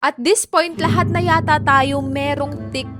At this point, lahat na yata tayo merong TikTok.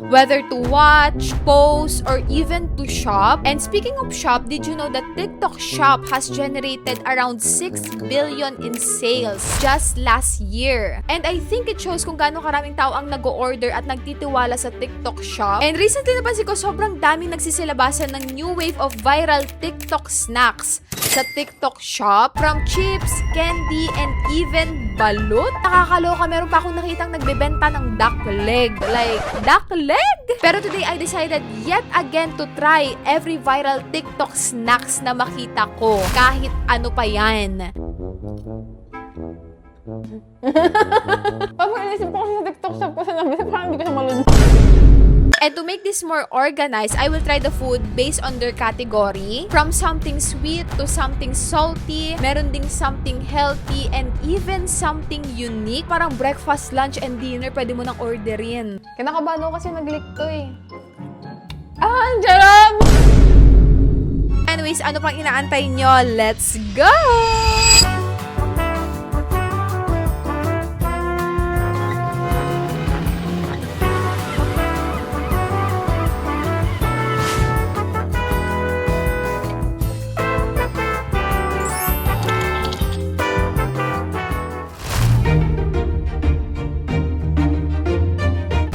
Whether to watch, post, or even to shop. And speaking of shop, did you know that TikTok Shop has generated around 6 billion in sales just last year? And I think it shows kung gaano karaming tao ang nag-order at nagtitiwala sa TikTok Shop. And recently napansin ko sobrang daming nagsisilabasan ng new wave of viral TikTok snacks sa TikTok Shop. From chips, candy, and even balut. Nakakaloka, meron pa akong nakitang nagbebenta ng duck leg. Like, duck leg? Pero today, I decided yet again to try every viral TikTok snacks na makita ko. Kahit ano pa yan. Pag inisip ko kasi sa TikTok shop ko sa nabi, parang hindi ko siya malunod. And to make this more organized, I will try the food based on their category. From something sweet to something salty, meron ding something healthy, and even something unique. Parang breakfast, lunch, and dinner, pwede mo nang orderin. Kinakabahan ako kasi nag-leak to eh. Ang jarab! Anyways, ano pang inaantay nyo? Let's go!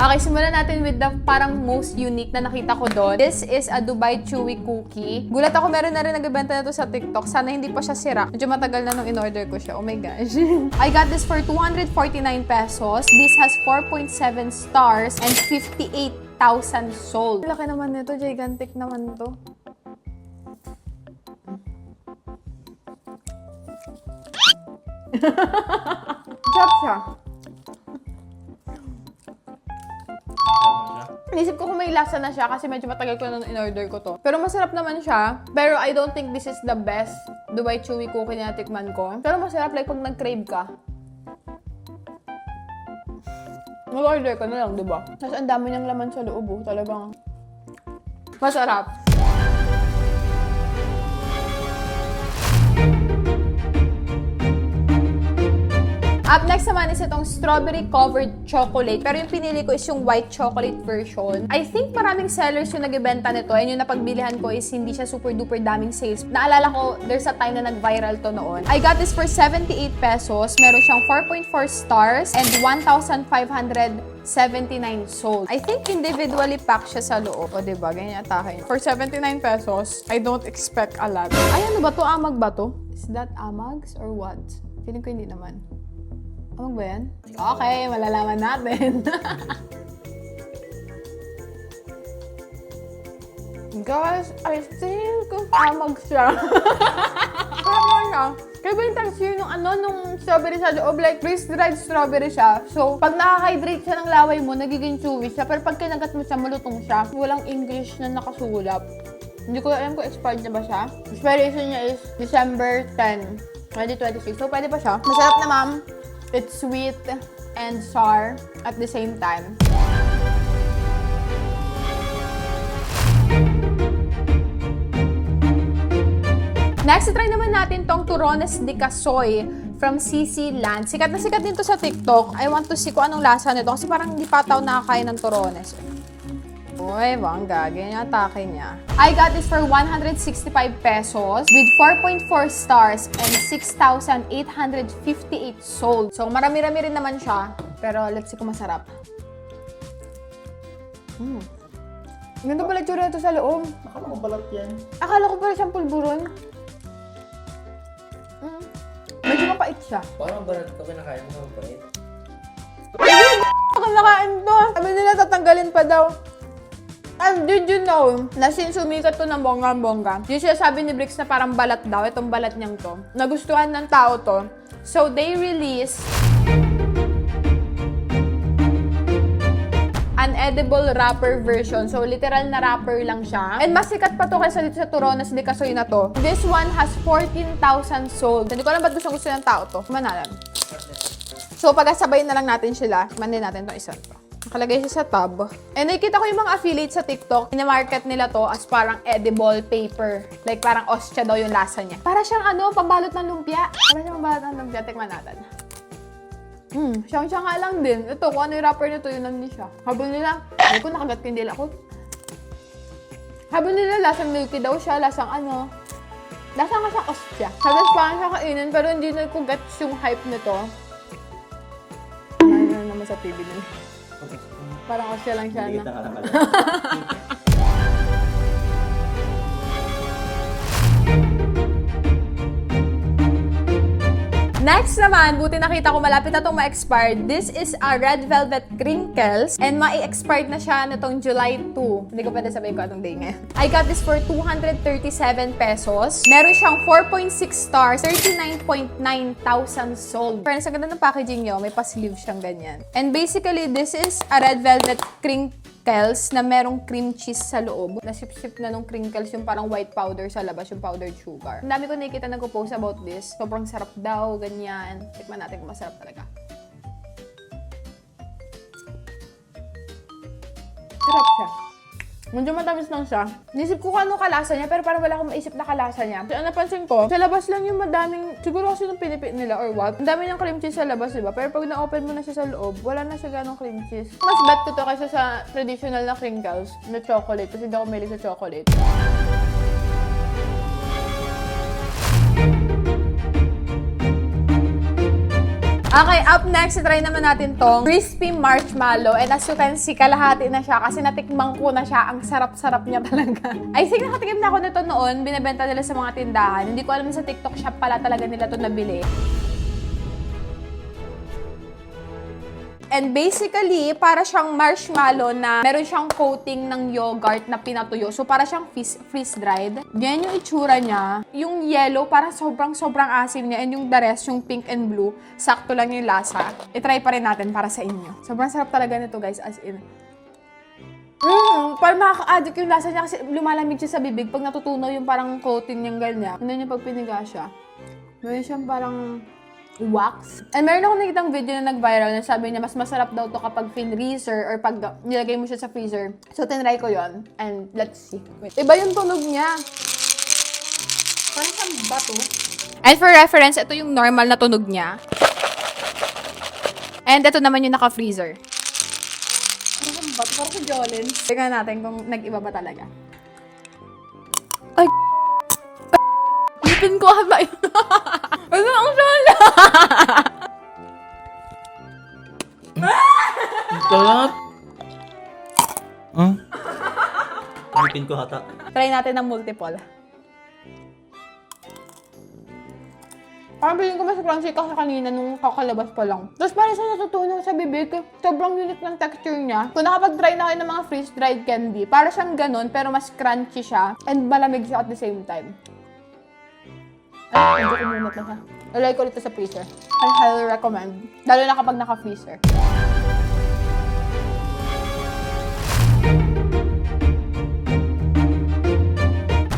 Okay, simulan natin with the parang most unique na nakita ko doon. This is a Dubai Chewy Cookie. Gulat ako, meron na rin nagbebenta na to sa TikTok. Sana hindi pa siya sira. Medyo matagal na nung in-order ko siya. Oh my gosh. I got this for 249 pesos. This has 4.7 stars and 58,000 sold. Laki naman nito. Gigantic naman to. Chop siya. Inisip ko kung may lasa na siya kasi medyo matagal ko na in-order ko to. Pero masarap naman siya. Pero I don't think this is the best Dubai Chewy Cookie na natikman ko. Pero masarap like pag nag-crave ka. Mag-order ka na lang, diba? Tapos ang dami niyang laman sa loob, oh. Talagang masarap. Up next naman is itong strawberry covered chocolate. Pero yung pinili ko is yung white chocolate version. I think maraming sellers yung nagbebenta nito. And yung napagbilihan ko is hindi siya super duper daming sales. Naalala ko, there's a time na nag-viral to noon. I got this for 78 pesos. Meron siyang 4.4 stars and 1,579 sold. I think individually packed siya sa loob. O diba? Ganyan atake. For 79 pesos, I don't expect a lot. Ay, ano ba to? Amag ba to? Is that amags or what? Feeling ko hindi naman. Amag ba yan? Okay, malalaman natin. Guys, I think amag siya. Sarap naman siya. Kaya ba yung texture nung strawberry sa loob? Like, freeze-dried strawberry siya. So, pag nakaka-hydrate siya ng laway mo, nagiging chewy siya. Pero pag kinagat mo siya, malutong siya. Walang English na nakasulat. Hindi ko alam kung expired na ba siya. Expiration niya is December 10, 2026. So, pwede pa siya. Masarap na, ma'am. It's sweet and sour at the same time. Next, try naman natin tong Turones de Casoy from CC Land. Sikat na sikat din to sa TikTok. I want to see kung anong lasa nito kasi parang hindi pa tao nakakain ng Turones. Uy, bangga. Ganyan yung atake niya. I got this for 165 pesos with 4.4 stars and 6,858 sold. So, marami-rami rin naman siya. Pero, let's see kung masarap. Ganda pala tsura ito sa loob. Akala ko balat yan. Akala ko pala siyang pulburon. Medyo mapait siya. Parang balat ko kinakain mo ng pait. Ako nakain to. Sabi nila tatanggalin pa daw. And did you know na since sumikat to ng bonggang-bongga, yung sabi ni Brix na parang balat daw, itong balat niyang to, nagustuhan ng tao to. So they released an edible wrapper version. So literal na wrapper lang siya. And mas sikat pa to kaysa dito sa Turones de Casoy na to. This one has 14,000 sold. Hindi ko alam ba't gusto ng tao to. Manalan. So pagkasabay na lang natin sila, mandin natin itong isa to. Nakalagay siya sa tab. And nakikita ko yung mga affiliates sa TikTok, ina-market nila to as parang edible paper. Like parang ostya daw yung lasa niya. Para siyang pambalot ng lumpia. Para siyang pambalot ng lumpia. Tikman natin. Siyang-siya nga lang din. Ito, kung ano yung wrapper nito, yun lang din siya. Habang nila, hindi ko nakagat yung dila ko. Habang nila, lasang milky daw siya, lasang ano. Lasang nga siya ostya. Sabi parang siya kainin, pero hindi na ko gets yung hype nito. Ano naman sa TV nila. Parang ostya lang siya na. Next naman, buti nakita ko malapit na itong ma-expired. This is a Red Velvet Crinkles and ma-expired na siya nitong July 2. Hindi ko pwede sabihin ko anong day ngayon. I got this for 237 pesos. Meron siyang 4.6 stars, 39.9 thousand sold. Friends, ang ganda ng packaging niyo. May pa-sleeve siyang ganyan. And basically, this is a Red Velvet Crinkles na merong cream cheese sa loob. Nasip-sip na nung crinkles yung parang white powder sa labas, yung powdered sugar. Ang dami ko nakikita nag-post about this. Sobrang sarap daw, ganyan. Tikman natin kung masarap talaga. Sarap siya. Medyo matamis lang siya. Nisip ko kung ano kalasa niya, pero parang wala akong maisip na kalasa niya. So, ang napansin ko, sa labas lang yung madaming, siguro kasi nung pinipit nila or what, ang dami ng cream cheese sa labas, diba? Pero pag na-open mo na siya sa loob, wala na siya ganong cream cheese. Mas bet ko to kaysa sa traditional na crinkles na chocolate, kasi hindi ako mahilig sa chocolate. Okay, up next, try naman natin tong crispy marshmallow. And as you can see, kalahati na siya kasi natikmang ko na siya. Ang sarap-sarap niya talaga. I think nakatikim na ako nito noon. Binibenta nila sa mga tindahan. Hindi ko alam sa TikTok shop pala talaga nila ito nabili. And basically, para siyang marshmallow na meron siyang coating ng yogurt na pinatuyo. So, para siyang freeze-dried. Yan yung itsura niya. Yung yellow, parang sobrang asim niya. And yung the rest, yung pink and blue, sakto lang yung lasa. I-try pa rin natin para sa inyo. Sobrang sarap talaga nito, guys, as in. Parang makaka-addict yung lasa niya kasi lumalamig siya sa bibig. Pag natutunaw yung parang coating niyang ganyan. Hindi niya pag piniga siya. Meron siyang parang wax. And meron akong nakitang video na nag-viral na sabi niya mas masarap daw to kapag freezer or pag nilagay mo siya sa freezer. So, tinry ko yon and let's see. Wait. Iba yung tunog niya. Parang siyang bato. And for reference, ito yung normal na tunog niya. And ito naman yung naka-freezer. Parang siyang bato. Parang si Jolin. Tingnan natin kung nag-iba ba talaga. Ay! Lipin ko haba yun. Ano ang sala? Sarap! Lipin ko hata. Try natin ng multiple. Parang feeling ko mas crunchy kasi kanina nung kakalabas pa lang. Tapos parang siya natutunaw sa bibig. Sobrang unique ng texture niya. Kung nakapag-try na kayo ng mga freeze-dried candy, para siyang ganun pero mas crunchy siya and malamig siya at the same time. Ay, medyo kumunot na siya. I-like ko ulit sa freezer. I highly recommend. Lalo na kapag naka-freezer.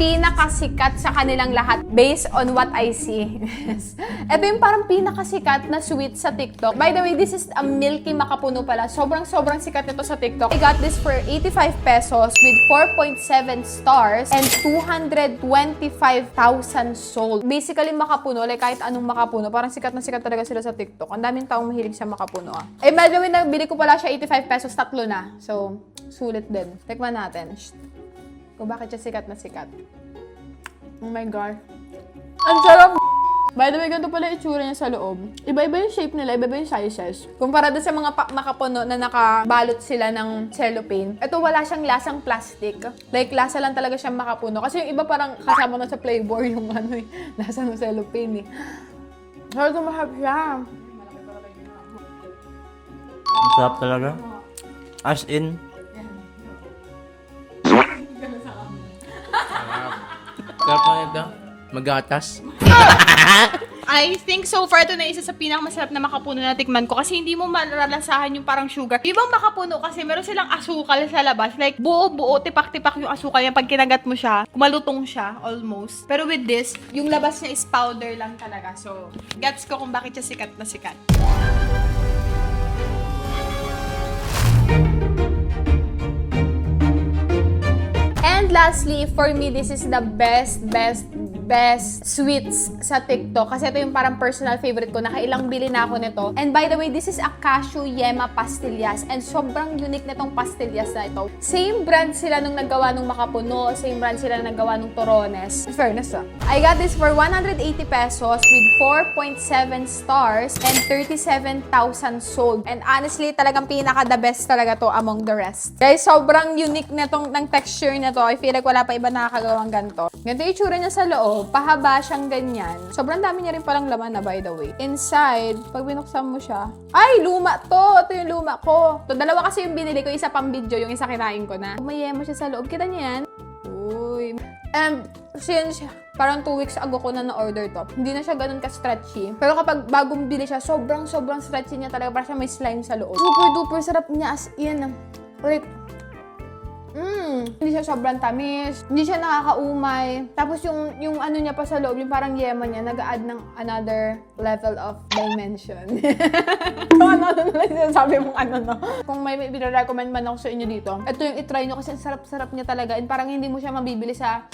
Pinakasikat sa kanilang lahat based on what I see. Ito yung parang pinakasikat na sweet sa TikTok. By the way, this is a milky makapuno pala. Sobrang sikat nito sa TikTok. I got this for 85 pesos with 4.7 stars and 225,000 sold. Basically, makapuno. Like kahit anong makapuno. Parang sikat na sikat talaga sila sa TikTok. Ang daming taong mahilig sa makapuno. Eh, by the way, nabili ko pala siya 85 pesos, 3 na. So, sulit din. Tikman natin. Kung bakit siya sikat na sikat. Oh my God. Ang sarap! By the way, ganito pala itsura niya sa loob. Iba-iba yung shape nila, iba-iba yung sizes. Kumpara doon sa mga makapuno na nakabalot sila ng cellophane, ito wala siyang lasang plastic. Like, lasa lang talaga siyang makapuno. Kasi yung iba parang kasama na sa flavor yung ano, lasa ng cellophane eh. Sarap tumahap siya. Ang sarap talaga. As in, sarap na ito. Magatas. I think so far ito na isa sa pinakamasarap na makapuno na tikman ko kasi hindi mo malalasahan yung parang sugar. Ibang makapuno kasi meron silang asukal sa labas. Like buo-buo, tipak-tipak yung asukal niya. Pag kinagat mo siya, kumalutong siya almost. Pero with this, yung labas niya is powder lang talaga. So, gets ko kung bakit siya sikat na sikat. And lastly, for me, this is the best best sweets sa TikTok. Kasi ito yung parang personal favorite ko. Nakailang bili na ako nito. And by the way, this is a cashew yema pastillas. And sobrang unique nitong pastillas na ito. Same brand sila nung naggawa nung Makapuno. Same brand sila nung naggawa nung Torones. In fairness I got this for 180 pesos with 4.7 stars and 37,000 sold. And honestly, talagang pinaka-the best talaga to among the rest. Guys, sobrang unique nitong ng texture nito. I feel like wala pa iba nakakagawang ganito. Ganito yung itsura niya sa loob. Pahaba siyang ganyan. Sobrang dami niya rin palang laman na, by the way. Inside, pag binuksan mo siya, ay, luma to! Ito yung luma ko. To, dalawa kasi yung binili ko. Isa pang video, yung isa kinain ko na. May yema siya sa loob. Kita niyo yan? Uy. And since parang 2 weeks ago ko na na-order to, hindi na siya ganun ka-stretchy. Pero kapag bagong bili siya, sobrang stretchy niya talaga. Parang siya may slime sa loob. Super duper sarap niya as in. Like, hindi siya sobrang tamis. Hindi siya nakakaumay. Tapos yung ano niya pa sa loob, yung parang yema niya, nag-add ng another level of dimension. Kung ano na lang sinasabi mong ano, no? Kung may recommend man ako sa inyo dito, ito yung itry nyo kasi sarap-sarap niya talaga. And parang hindi mo siya mabibili sa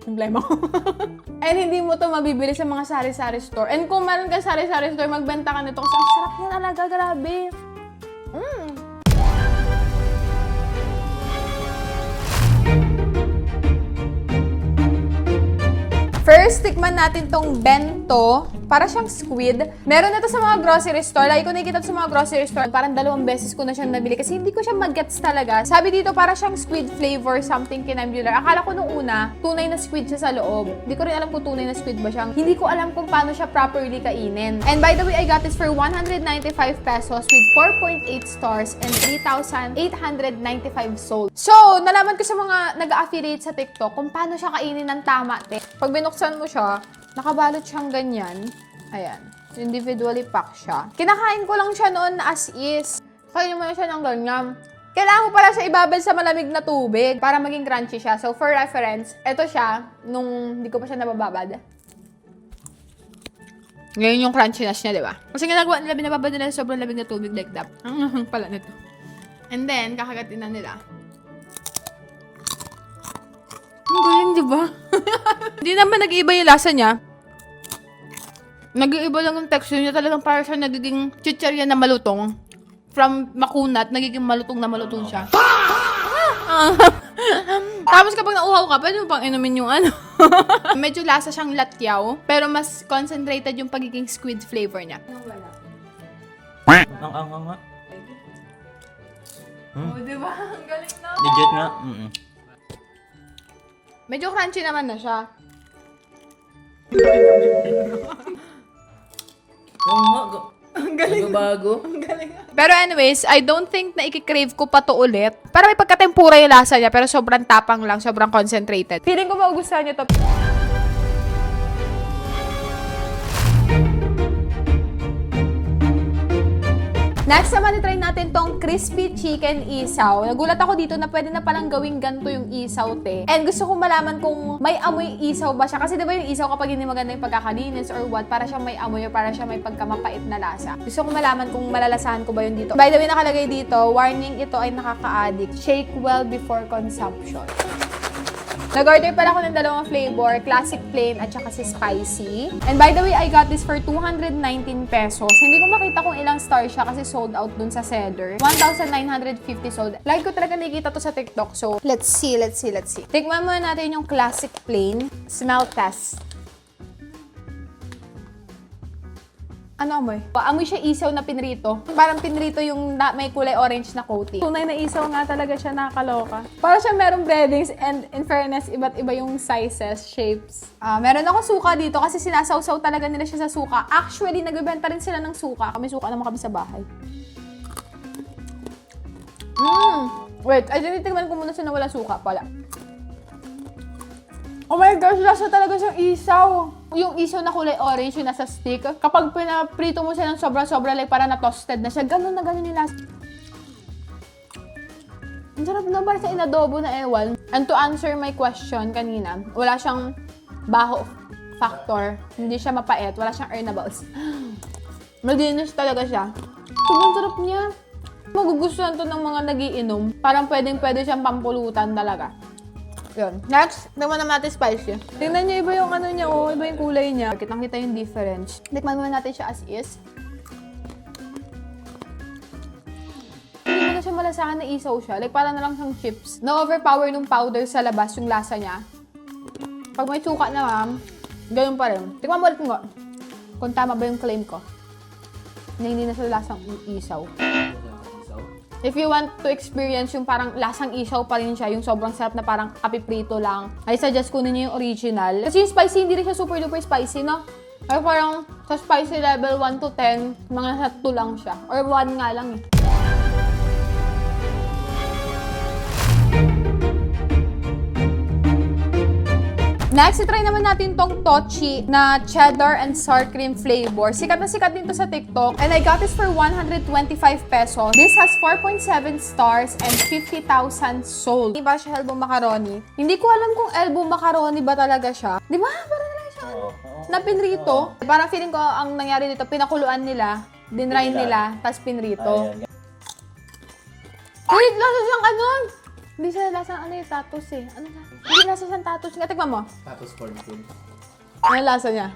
problema ko. And hindi mo to mabibili sa mga sari-sari store. And kung meron ka sari-sari store, magbenta ka nito kasi ang sarap niya talaga, grabe. First, tikman natin tong bento. Para siyang squid. Meron na to sa mga grocery store. Lagi ko nakikita to sa mga grocery store. Parang 2 beses ko na siyang nabili kasi hindi ko siya mag-gets talaga. Sabi dito, para siyang squid flavor, something kinambular. Akala ko nung una, tunay na squid siya sa loob. Hindi ko rin alam kung tunay na squid ba siya. Hindi ko alam kung paano siya properly kainin. And by the way, I got this for 195 pesos with 4.8 stars and 3,895 sold. So, nalaman ko sa mga nag-affiliate sa TikTok kung paano siya kainin ng tama. Pag binuksan mo siya, nakabalot siyang ganyan. Ayan. Individually pack siya. Kinakain ko lang siya noon as is. Kainin mo na siya ng ganyan. Kailangan ko pala siya ibabad sa malamig na tubig para maging crunchy siya. So, for reference, ito siya nung hindi ko pa siya nabababad. Ngayon yung crunchiness niya, di ba? Kasi ginagawa nila, binababad nila sa sobrang lamig na tubig like that. Ang pala nito. And then, kakagatin na nila. Ang galing, di ba? Hindi naman nag-iiba yung lasa niya. Nag-iiba lang yung texture niya. Talagang para siya nagiging chichirya na malutong. From makunat, nagiging malutong na malutong siya. Tapos kapag nauhaw ka, pwede mo pang inumin yung ano. Medyo lasa siyang latyaw, pero mas concentrated yung pagiging squid flavor niya. Ang nga. Oh, diba? Ang galing na. Legit nga. Medyo crunchy naman na siya. Oo nga. Ang galing. Bago. Ang galing. Pero anyways, I don't think na i-crave ko pa to ulit. Para may pagka-tempura yung lasa niya, pero sobrang tapang lang, sobrang concentrated. Feeling ko magugustuhan niyo to. Next naman, itry natin tong crispy chicken isaw. Nagulat ako dito na pwede na palang gawing ganito yung isaw, te. And gusto kong malaman kung may amoy isaw ba siya. Kasi diba yung isaw kapag hindi maganda yung pagkakalinis or what, para siyang may amoy or para siyang may pagkamapait na lasa. Gusto kong malaman kung malalasahan ko ba yun dito. By the way, nakalagay dito, warning, ito ay nakaka-addict. Shake well before consumption. Nag-order pala ako ng 2 flavor, classic plain at saka si spicy. And by the way, I got this for 219 pesos. Hindi ko makita kung ilang star siya kasi sold out dun sa seller. 1,950 sold. Like ko talaga nakikita to sa TikTok. So, let's see. Tikman muna natin yung classic plain. Smell test. Ano amoy? Amoy siya isaw na pinrito. Parang pinrito yung may kulay orange na coating. Tunay na isaw nga talaga siya, nakakaloka. Para siya merong breadings and in fairness, iba't iba yung sizes, shapes. Meron ako suka dito kasi sinasawsaw talaga nila siya sa suka. Actually, nagbebenta rin sila ng suka. Kami suka naman kami sa bahay. Wait, ay tinitigman ko muna siya na wala suka pala. Oh my gosh, lasa talaga siyang isaw. Yung isaw na kulay orange, yung nasa stick. Kapag pinaprito mo siya ng sobra-sobra, like para na-toasted na siya, ganun na ganun yung lasa. Ang sarap na, parang sa inadobo na ewan. And to answer my question kanina, wala siyang baho factor. Hindi siya mapait, wala siyang earnables. Malinis talaga siya. Sobrang sarap niya. Magugustuhan to ng mga nagiinom. Parang pwede siyang pampulutan talaga. Yun. Next, naman natin spicy. Tingnan niyo, iba yung ano niya, oh. Iba yung kulay niya. Kitang-kita yung difference. Tikman muna natin siya as is. Hindi mo na siya malasahan na isaw siya. Like, parang na lang siyang chips. Na-overpower nung powder sa labas yung lasa niya. Pag may suka na, ma'am, ganun pa rin. Tikman mo ulit nga. Kung tama ba yung claim ko. Na hindi na siya lasang isaw. If you want to experience yung parang lasang isaw pa rin siya, yung sobrang sarap na parang kapiprito lang, I suggest kunin niyo yung original. Kasi yung spicy, hindi rin siya super duper spicy, no? Ay parang sa spicy level 1 to 10, mga nasa 2 lang siya. Or 1 nga lang eh. Next, itry naman natin tong Tochi na cheddar and sour cream flavor. Sikat na sikat din to sa TikTok. And I got this for 125 pesos. This has 4.7 stars and 50,000 sold. Diba siya elbow macaroni? Hindi ko alam kung elbow macaroni ba talaga siya. Di ba? Parang lang siya. Na pinrito. Parang feeling ko ang nangyari dito, pinakuluan nila, dinry nila, tapos pinrito. Wait, lasa siyang ano? Hindi siya lasang ano yung tatos eh. Ano na? Hindi lasa siyang tatos. Nga, tikman mo. Tapos corn food. Ano lasa niya?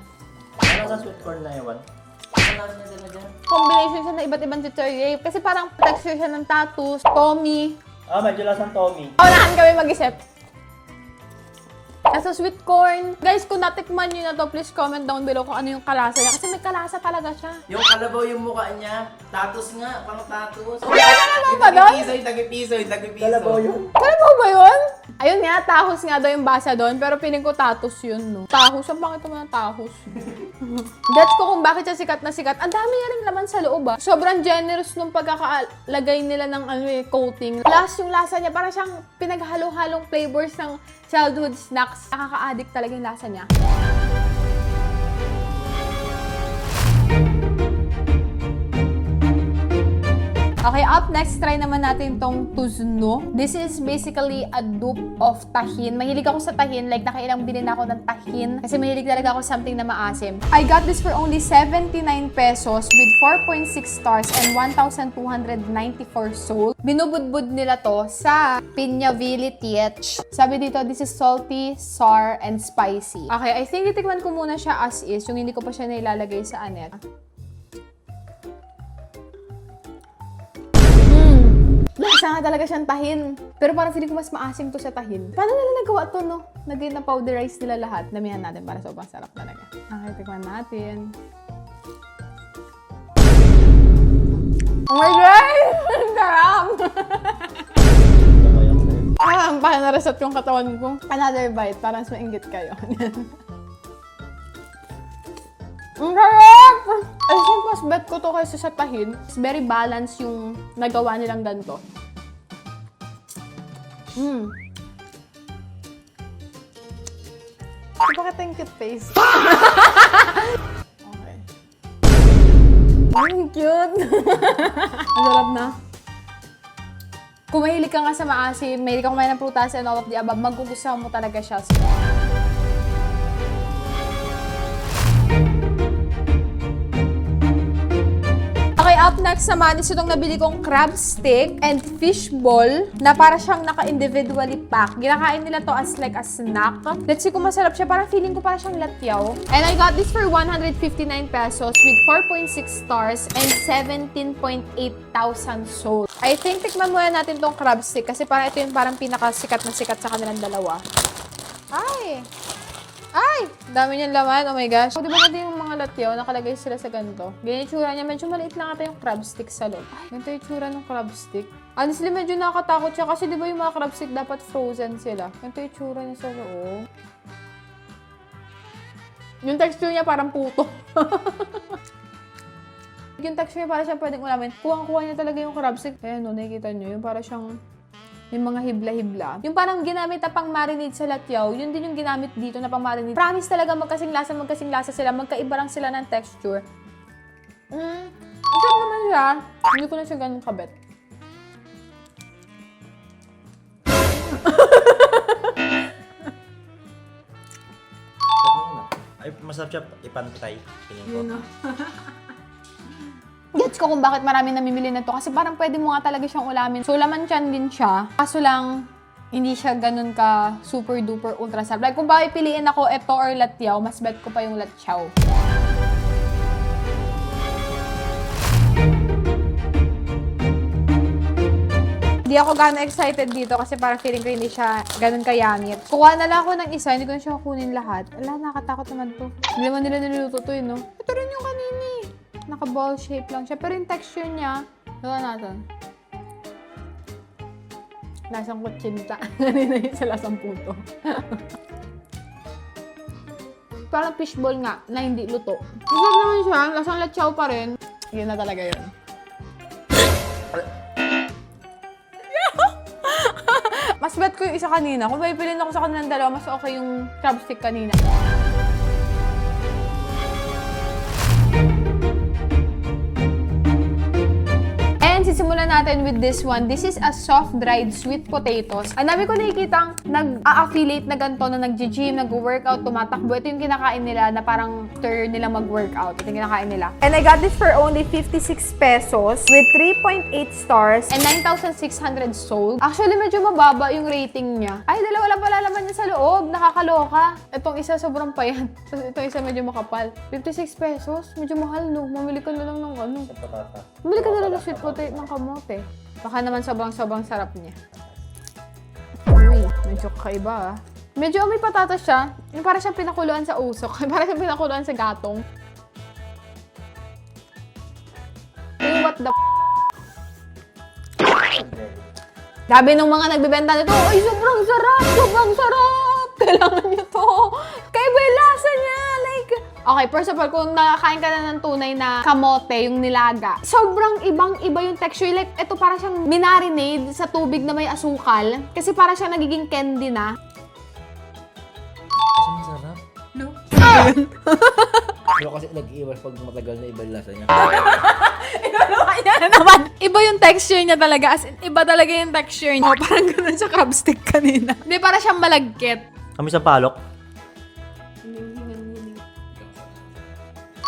Ano sa sweet corn na yawan? Ano lasa na dyan dyan? Combination siya ng iba't ibang chichirye. Kasi parang texture siya ng tatos, Tommy. Medyo lasang Tommy. Unahan kami mag-isip. Nasa sweet corn. Guys, kung natikman nyo na to, please comment down below kung ano yung kalasa niya. Kasi may kalasa talaga siya. Yung kalabaw yung mukha niya, tatos nga, pang tatos. Kalabaw ba doon? Yung tagipiso. Kalabaw yun. Kalabaw ba yun? Ayun nga, tahos nga daw yung basa doon. Pero piling ko tatos yun, no? Tahos? Ang bakit naman ang tahos? Gets ko kung bakit siya sikat na sikat. Ang dami niya rin laman sa loob, ah. Sobrang generous nung pagkakalagay nila ng ano, coating. Plus, yung lasa niya, parang siyang pinaghalo-halong flavors ng childhood snacks. Nakaka-addict talaga yung lasa niya. Okay, up next, try naman natin tong tuzno. This is basically a dupe of tahin. Mahilig ako sa tahin. Like, nakailang bilhin ako ng tahin. Kasi mahilig talaga ako something na maasim. I got this for only 79 pesos with 4.6 stars and 1,294 sold. Binubudbud nila to sa Piñavili TH. Sabi dito, this is salty, sour, and spicy. Okay, I think itikman ko muna siya as is, yung hindi ko pa siya nailalagay sa anet. Lasa nga talaga siyang tahin. Pero parang feeling ko mas maasim to sa tahin. Paano nila nagawa to, no? Naging na-powderize nila lahat. Damihan natin para sobrang sarap talaga. Okay, tikman natin. Oh my God! Ang sarap! Parang naresot yung katawan ko. Another bite. Parang mas mainggit kayo. Ang sarap! I think mas bet ko to kaysa sa tahin. It's very balanced yung nagawa nilang ganito. Bakit yung cute face? Okay. Ang cute! Ang sarap na. Kung mahilig ka nga sa maasim, mahilig ka kumain ng prutas and all of the above, magugustuhan mo talaga siya. Okay, up next naman is itong nabili kong crab stick and fish ball na para siyang naka-individually pack. Ginakain nila to as like a snack. Let's see kung masarap siya. Parang feeling ko parang siyang latyaw. And I got this for 159 pesos with 4.6 stars and 17.8 thousand sold. I think tikman muna natin tong crab stick kasi parang ito yung parang pinakasikat na sikat sa kanilang dalawa. Ay! Ay! Dami niyang laman. Oh my gosh. Oh, di ba natin yung mga latyaw, nakalagay sila sa ganito. Ganyan yung tsura niya. Medyo maliit lang ata yung crab stick sa loob. Ay, ganito yung tsura ng crab stick. Honestly, medyo nakakatakot siya kasi di ba yung mga crab stick dapat frozen sila. Ganito yung tsura niya sa loob. Yung texture niya parang puto. Yung texture niya parang siyang pwedeng ulamin. Kuhang-kuha niya talaga yung crab stick. Ayan no, nakikita niyo. Yung parang siyang yung mga hibla-hibla. Yung parang ginamit na pang marinade sa latyaw, yun din yung ginamit dito na pang marinade. Promise talaga magkasing lasa sila. Magkaiba lang sila ng texture. Masarap naman siya. Hindi ko na siya ganun kabet. Ay, masarap siya ipantay. Piling ko. Gets ko kung bakit maraming namimili na to kasi parang pwede mo nga talaga siyang ulamin. So, laman tiyan din siya. Kaso lang, hindi siya ganun ka super duper ultra sarap. Like, kung bakit piliin ako ito or latyaw, mas bet ko pa yung latyaw. Hindi ako gano'n excited dito kasi parang feeling ko hindi siya ganun kayamit. Kuha na lang ako ng isa, hindi ko na siya kukunin lahat. Ala, nakatakot naman to. Hindi naman nila niluto to no? Ito rin yung kanini. Naka-ball shape lang siya. Pero yung texture niya, gawa natin. Lasang kutsinta. Kanina yun sa lasang puto. Parang fishball nga, na hindi luto. Masarap naman siya. Lasang latsaw pa rin. Yun na talaga yun. Mas bet ko yung isa kanina. Kung pipiliin ako sa kanilang dalawa, mas okay yung crab stick kanina. And sisimulan natin with this one. This is a soft-dried sweet potatoes. Ang dami ko nakikitang nag-a-affiliate na ganito na nag-gym, nag-workout, tumatakbo. Ito yung kinakain nila na parang after nila mag-workout. Ito yung kinakain nila. And I got this for only 56 pesos with 3.8 stars and 9,600 sold. Actually, medyo mababa yung rating niya. Ay, dalawa lang pala laman niya sa loob. Nakakaloka. Itong isa sobrang payat. Tapos itong isa medyo makapal. 56 pesos? Medyo mahal, no? Mamili ka na lang ng ano. Mamili ka na lang ng sweet potato ng kamote. Baka naman sobrang sarap niya. Uy, medyo kakaiba ah. Medyo may patatas siya. Yung para siyang pinakuluan sa usok. Para siyang pinakuluan sa gatong. Uy, what the Grabe nung mga nagbibenta nito. Ay, sobrang sarap! Sobrang sarap! Kailangan niyo to. Kaya ba yung lasa niya? Like, okay, first of all, kung nakakain ka na ng tunay na kamote, yung nilaga, sobrang ibang-iba yung texture. Like, ito para siyang minarinade sa tubig na may asukal. Kasi para siyang nagiging candy na. Masarap. No? Pero kasi nag-iwas pag matagal na iba yung lasa niya. Iba yung texture niya talaga. As in, iba talaga yung texture niya. Parang ganun sa crab stick kanina. Hindi, para siyang malagkit. Kami sa palok.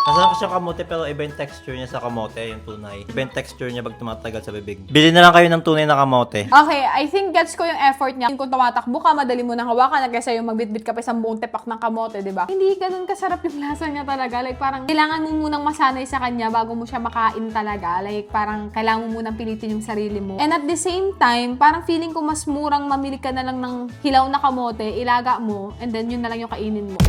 Masarap siya kamote pero iba yung texture niya sa kamote, yung tunay. Iba yung texture niya pag tumatagal sa bibig. Bili na lang kayo ng tunay na kamote. Okay, I think gets ko yung effort niya. Kung tumatakbo ka, madali mo nang hawakan na kaysa yung magbitbit ka pa isang buong tepak ng kamote, di ba? Hindi ganun kasarap yung lasa niya talaga. Like, parang kailangan mo munang masanay sa kanya bago mo siya makain talaga. Like, parang kailangan mo munang pilitin yung sarili mo. And at the same time, parang feeling ko mas murang mamili ka na lang ng hilaw na kamote, ilaga mo, and then yun na lang yung kainin mo.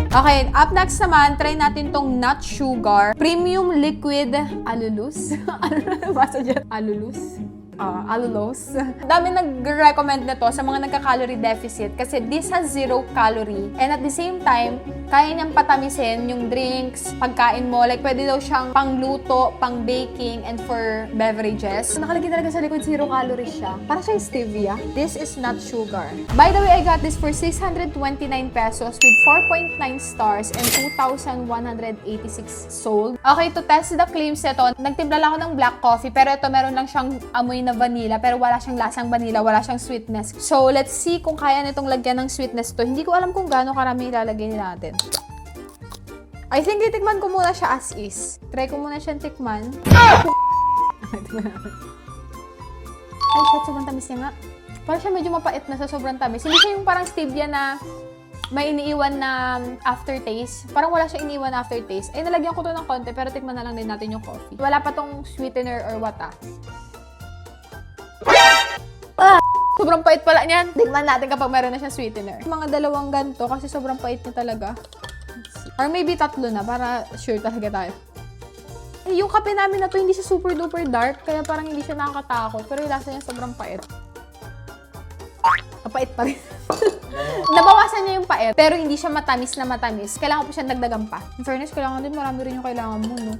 Okay, up next naman, try natin tong Nut Sugar Premium Liquid Allulose. Ano basa dyan? Allulose? Allulose. Dami nag-recommend na to sa mga nagka-calorie deficit kasi this has 0 calorie. And at the same time, kaya niyang patamisin yung drinks, pagkain mo. Like, pwede daw siyang pangluto, pang-baking, and for beverages. Nakalagay talaga sa likod, 0 calories siya. Para siya stevia. This is Nut Sugar. By the way, I got this for 629 pesos with 4.9 stars and 2,186 sold. Okay, to test the claims nito, nagtimpla lang ako ng black coffee, pero ito meron lang siyang amoy na vanilla, pero wala siyang lasang vanilla, wala siyang sweetness. So, let's see kung kaya nitong lagyan ng sweetness to. Hindi ko alam kung gaano karami ilalagay natin. I think titikman ko muna siya as is. Try ko muna siyang tikman. Ay, shit, sobrang tamis niya nga. Parang siya medyo mapait na sa sobrang tamis. Hindi siya yung parang stevia na may iniiwan na aftertaste. Parang wala siya iniiwan na aftertaste. Ay, nalagyan ko to ng konti, pero tikman na lang din natin yung coffee. Wala pa tong sweetener or what Sobrang pait pala niyan. Tingnan natin kapag meron na siyang sweetener. Mga dalawang ganito kasi sobrang pait niya talaga. Or maybe 3 na para sure talaga tayo. Eh, yung kape namin na to hindi siya super duper dark kaya parang hindi siya nakakatakot. Pero yung lasa niya sobrang pait. Pait pa rin. Nabawasan niya yung pait pero hindi siya matamis na matamis. Kailangan po siya dagdagan pa. In fairness, kailangan din marami rin yung kailangan mo, no?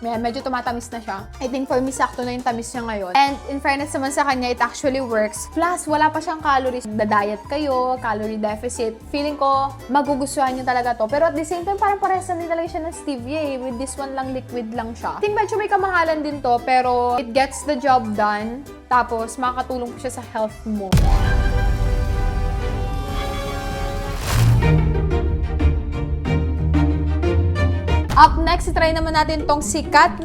Medyo tumatamis na siya. I think for me, sakto na yung tamis niya ngayon. And in fairness naman sa kanya, it actually works. Plus, wala pa siyang calories. Da-diet kayo, calorie deficit. Feeling ko, magugustuhan niyo talaga to. Pero at the same time, parang parehas na din talaga siya ng stevia eh. With this one lang, liquid lang siya. I think medyo may kamahalan din to, pero it gets the job done. Tapos, makakatulong po siya sa health mo. Up next, try naman natin tong sikat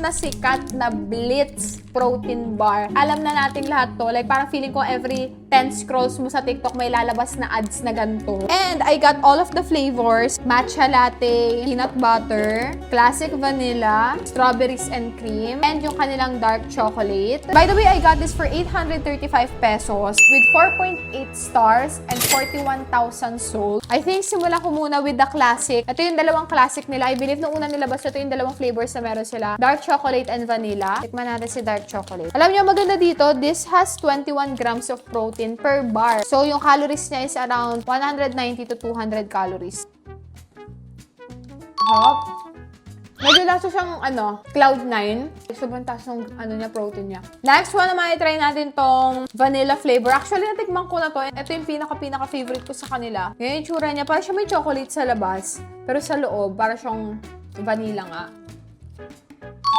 na Blitz protein bar. Alam na natin lahat to. Like, parang feeling ko every 10 scrolls mo sa TikTok may lalabas na ads na ganito. And I got all of the flavors. Matcha latte, peanut butter, classic vanilla, strawberries and cream, and yung kanilang dark chocolate. By the way, I got this for 835 pesos with 4.8 stars and 41,000 sold. I think simula ko muna with the classic. Ito yung dalawang classic nila. I believe nung una nilabas ito yung dalawang flavors na meron sila. Dark chocolate and vanilla. Tikman natin si dark chocolate. Alam niyo, maganda dito, this has 21 grams of protein per bar. So, yung calories niya is around 190 to 200 calories. Hop. Medyo lasa siyang, Cloud9. Sobrang taas ng, niya, protein niya. Next one naman, i-try natin tong vanilla flavor. Actually, natikman ko na to. Ito yung pinaka-favorite ko sa kanila. Ngayon yung tsura niya, parang siya may chocolate sa labas. Pero sa loob, parang siyang vanilla nga.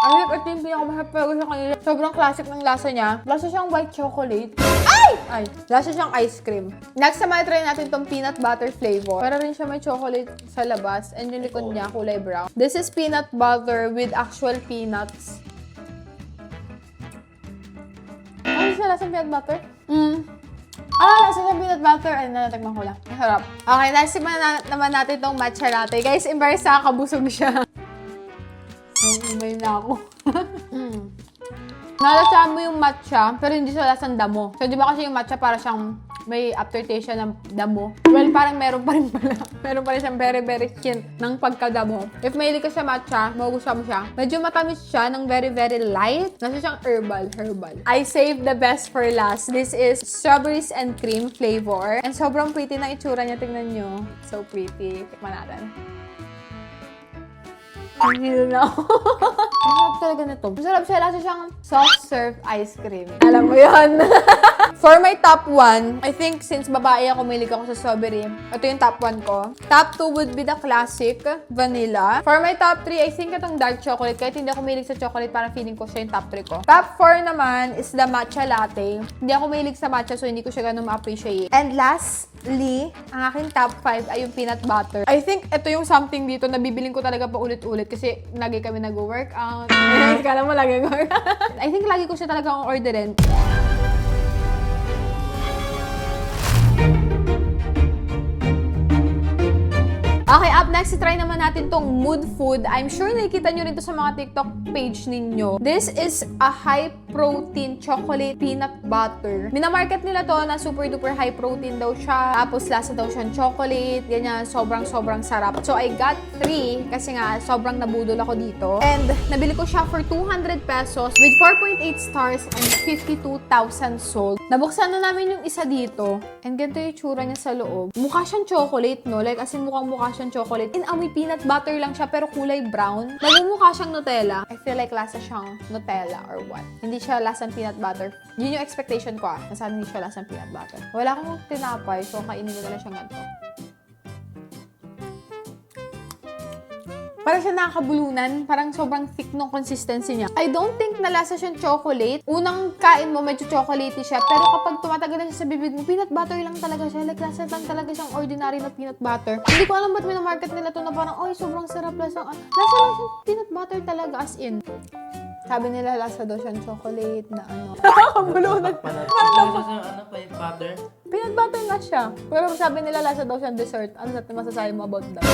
Ay, ito yung pinaka-mahal sa kanila. Sobrang classic ng lasa niya. Lasa siyang white chocolate. Ay! Lasa siyang ice cream. Next naman, try natin tong peanut butter flavor. Para rin siya may chocolate sa labas. And yung likod niya, kulay brown. This is peanut butter with actual peanuts. Ano siya lasang peanut butter? Lasa siyang peanut butter. Ay, nanatikman ko lang. Masarap. Okay, next naman natin tong matcha latte. Guys, embarrass sa kabusog siya. Umay na ako. Nalasahan mo yung matcha, pero hindi siya lasang damo. So, di ba kasi yung matcha para siyang may aftertaste siya ng damo? Well, parang meron pa rin pala. Meron pa rin siyang very, very hint ng pagkadamo. If mahilig ka sa matcha, magugustuhan mo siya. Medyo matamis siya ng very, very light. Nasa siyang herbal. I saved the best for last. This is strawberries and cream flavor. And sobrang pretty na itsura niya. Tingnan nyo. So pretty. Tikman natin. Hindi na ako. Masarap talaga na to. Masarap siya. Lasa siyang soft serve ice cream. Alam mo yun. For my top 1, I think since babae ako, mahilig ako sa strawberry. Ito yung top 1 ko. Top 2 would be the classic vanilla. For my top 3, I think itong dark chocolate. Kahit hindi ako mahilig sa chocolate, parang feeling ko siya yung top 3 ko. Top 4 naman is the matcha latte. Hindi ako mahilig sa matcha, so hindi ko siya ganun ma-appreciate. And lastly, ang aking top 5 ay yung peanut butter. I think ito yung something dito na bibiling ko talaga pa ulit-ulit kasi lagi kami nag-workout. Kala mo lagi workout. I think lagi ko siya talaga ang orderin. Okay, up next, try naman natin tong mood food. I'm sure nakikita nyo rin to sa mga TikTok page ninyo. This is a high-protein chocolate peanut butter. Minamarket nila to na super-duper high-protein daw siya. Tapos lasa daw siyang chocolate. Ganyan, sobrang-sobrang sarap. So, I got 3 kasi nga sobrang nabudol ako dito. And nabili ko siya for 200 pesos with 4.8 stars and 52,000 sold. Nabuksan na namin yung isa dito. And ganito yung tsura niya sa loob. Mukha siyang chocolate, no? Like, as in mukhang mukha siyang chocolate. In amoy peanut butter lang siya pero kulay brown. Nagmumukha siyang Nutella. I feel like lasa siyang Nutella or what. Hindi siya lasang peanut butter. Yun yung expectation ko na sana hindi siya lasang peanut butter. Wala akong tinapay so kainin ko na lang siyang ganito. Parang siya nakakabulunan. Parang sobrang thick ng consistency niya. I don't think na lasa siyang chocolate. Unang kain mo, medyo chocolatey siya. Pero kapag tumatagal na siya sa bibig mo, peanut butter lang talaga siya. Like, lasa lang talaga siyang ordinary na peanut butter. Hindi ko alam ba't minamarket nila to na parang, ay, sobrang sarap lasang. Lasa lang siyang peanut butter talaga as in. Sabi nila, lasa daw siyang chocolate na ano. Nakakabulunan. Peanut butter? Peanut butter nga siya. Pero sabi nila, lasa daw siyang dessert. Ano natin masasabi mo about that?